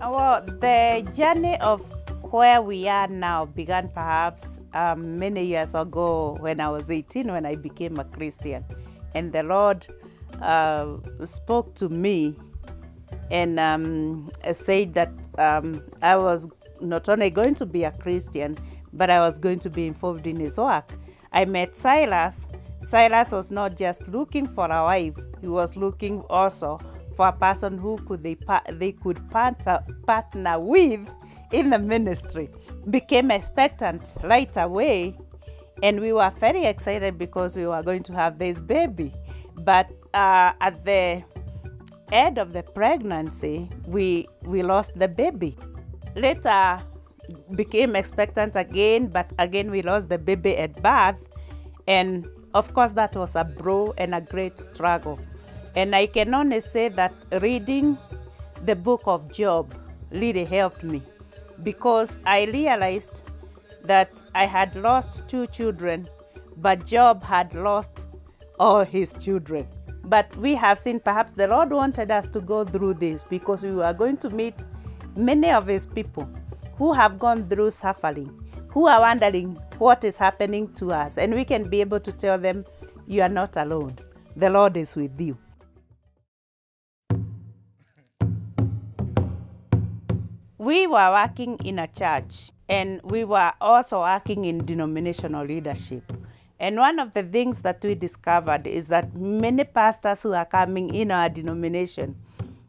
Well, the journey of where we are now began perhaps many years ago when I was 18, when I became a Christian. And the Lord spoke to me and said that I was not only going to be a Christian, but I was going to be involved in his work. I met Silas. Silas was not just looking for a wife, he was looking also for a person who they could partner with in the ministry. Became expectant right away, and we were very excited because we were going to have this baby. But at the end of the pregnancy, we lost the baby. Later became expectant again, but again we lost the baby at birth. And of course that was a blow and a great struggle. And I can only say that reading the book of Job really helped me, because I realized that I had lost 2 children, but Job had lost all his children. But we have seen perhaps the Lord wanted us to go through this because we were going to meet many of his people who have gone through suffering, who are wondering what is happening to us, and we can be able to tell them, you are not alone. The Lord is with you. We were working in a church, and we were also working in denominational leadership. And one of the things that we discovered is that many pastors who are coming in our denomination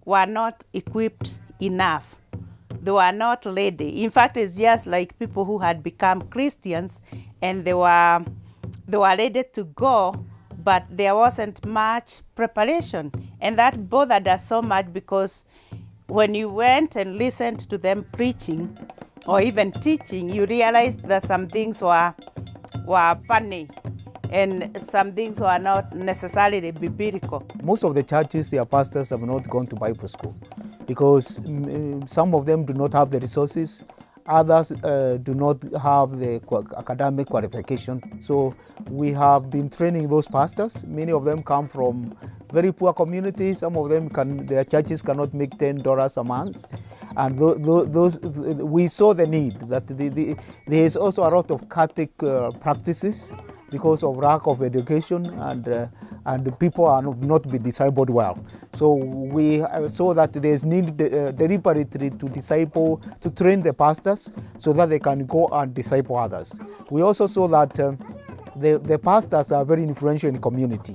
were not equipped enough. They were not ready. In fact, it's just like people who had become Christians and they were ready to go, but there wasn't much preparation. And that bothered us so much, because when you went and listened to them preaching or even teaching, you realized that some things were funny and some things were not necessarily biblical. Most of the churches, their pastors have not gone to Bible school because some of them do not have the resources. Others do not have the academic qualification. So we have been training those pastors. Many of them come from very poor communities. Some of them their churches cannot make $10 a month. And we saw the need that there is also a lot of cultic practices because of lack of education, and people are not being discipled well. So we saw that there is need deliberately to train the pastors so that they can go and disciple others. We also saw that the pastors are very influential in the community.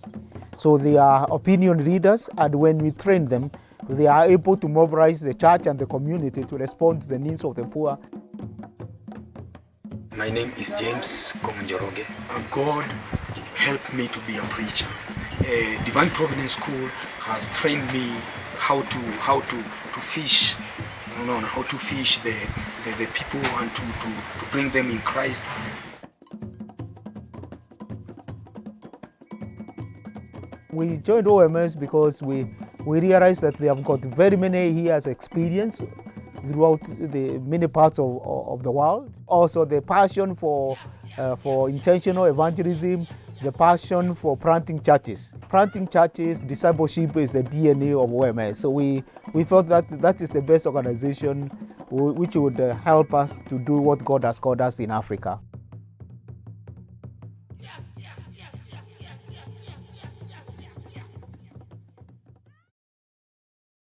So they are opinion leaders, and when we train them, they are able to mobilize the church and the community to respond to the needs of the poor. My name is James Komunjoroge. God helped me to be a preacher. Divine Providence School has trained me how to fish, how to fish the people and to bring them in Christ. We joined OMS because we realized that they have got very many years experience throughout the many parts of the world. Also the passion for intentional evangelism, the passion for planting churches. Planting churches, discipleship is the DNA of OMS. So we felt that is the best organization which would help us to do what God has called us in Africa.